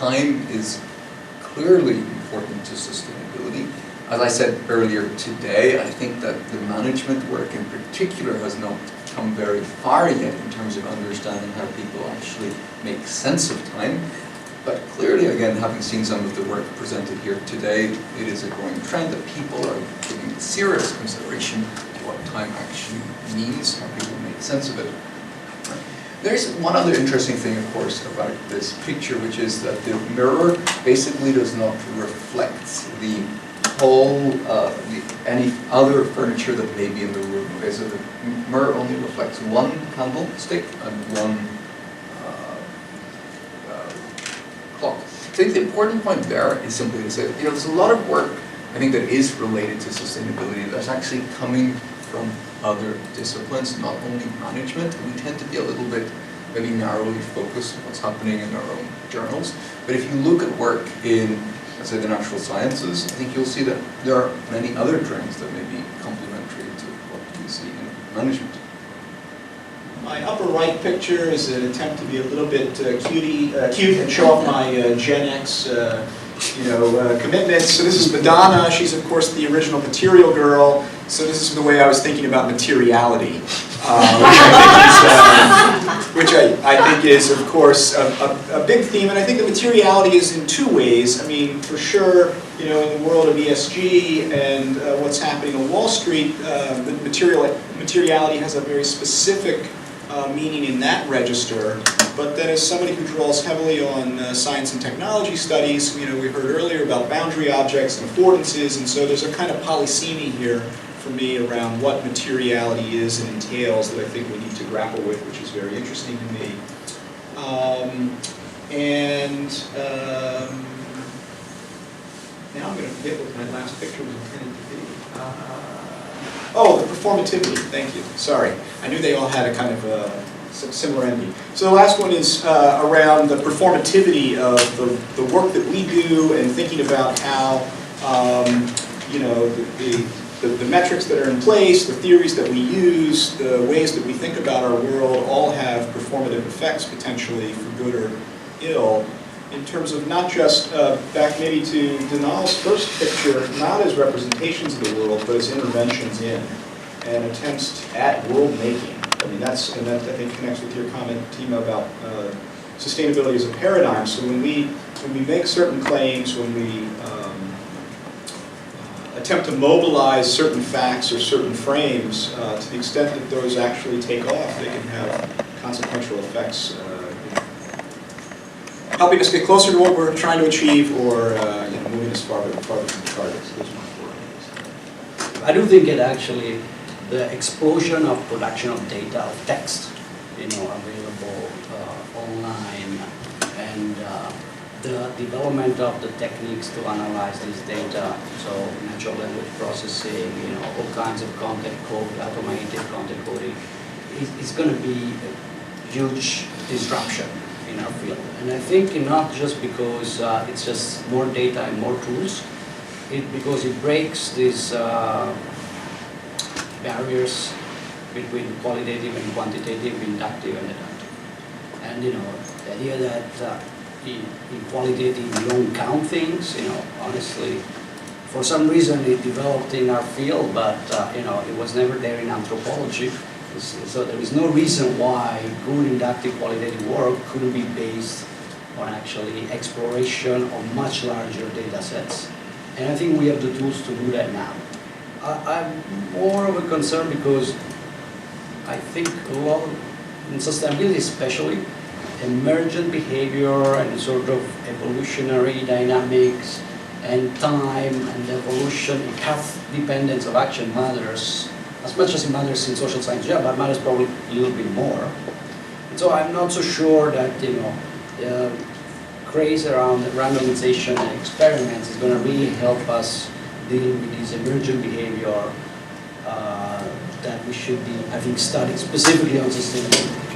time is clearly important to sustainability. As I said earlier today, I think that the management work in particular has not come very far yet in terms of understanding how people actually make sense of time. But clearly, again, having seen some of the work presented here today, it is a growing trend that people are giving serious consideration to what time actually means, how people make sense of it. There's one other interesting thing, of course, about this picture, which is that the mirror basically does not reflect the whole, any other furniture that may be in the room. Okay, so the mirror only reflects one candlestick and one clock. I think the important point there is simply to say that, there's a lot of work, I think, that is related to sustainability that's actually coming from other disciplines, not only management. We tend to be a little bit maybe narrowly focused on what's happening in our own journals. But if you look at work in, let's say, the natural sciences, I think you'll see that there are many other trends that may be complementary to what we see in management. My upper right picture is an attempt to be a little bit cute and show off my Gen X commitments. So this is Madonna. She's, of course, the original Material Girl. So this is the way I was thinking about materiality, which I think is, of course, a big theme. And I think the materiality is in two ways. I mean, for sure, in the world of ESG and what's happening on Wall Street, the materiality has a very specific meaning in that register. But then as somebody who draws heavily on science and technology studies, we heard earlier about boundary objects and affordances, and so there's a kind of polysemy here for me around what materiality is and entails that I think we need to grapple with, which is very interesting to me. Now I'm going to forget what my last picture was intended to be. Oh, the performativity, thank you. Sorry, I knew they all had a kind of similar ending. So the last one is around the performativity of the work that we do and thinking about how, the metrics that are in place, the theories that we use, the ways that we think about our world all have performative effects potentially for good or ill in terms of not just, back maybe to Donal's first picture, not as representations of the world, but as interventions in and attempts at world making. I mean, that I think connects with your comment, Tima, about sustainability as a paradigm. So when we make certain claims, when we attempt to mobilize certain facts or certain frames, to the extent that those actually take off, they can have consequential effects, helping us get closer to what we're trying to achieve, or moving us farther from the targets. Those are my 4 ideas. I do think it actually, the explosion of production of data, of text, available online, and the development of the techniques to analyze this data, so natural language processing, all kinds of content code, automated content coding, is going to be a huge disruption in our field. And I think not just because it's just more data and more tools, because it breaks these barriers between qualitative and quantitative, inductive and adaptive. And the idea that in qualitative you don't count things, honestly, for some reason it developed in our field, but it was never there in anthropology. So there is no reason why good inductive qualitative work couldn't be based on actually exploration of much larger data sets. And I think we have the tools to do that now. I'm more of a concern because I think a lot, in sustainability especially, emergent behavior and sort of evolutionary dynamics and time and evolution, path dependence of action matters as much as it matters in social science, but matters probably a little bit more. And so I'm not so sure that the craze around randomization and experiments is going to really help us deal with this emergent behavior that we should be, I think, studying specifically on sustainability.